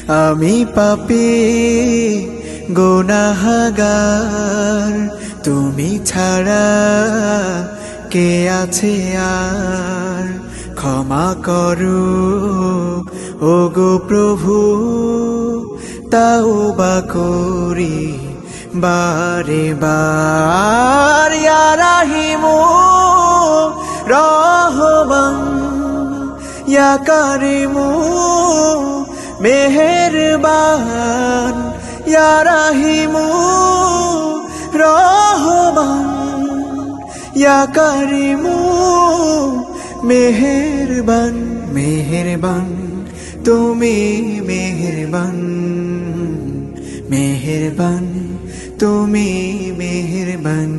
আমি পাপী গুনাহগার, তুমি ছাড়া কে আছে আর। ক্ষমা করো ওগো প্রভু, তাওবা করি বারে বার। ইয়া রাহিমু রহমান, ইয়া কারিমু মেহেরবান, ইয়া রাহিমু রহমান, ইয়া কারিমু মেহেরবান। মেহেরবান তুমি মেহেরবান, মেহেরবান তুমি মেহেরবান।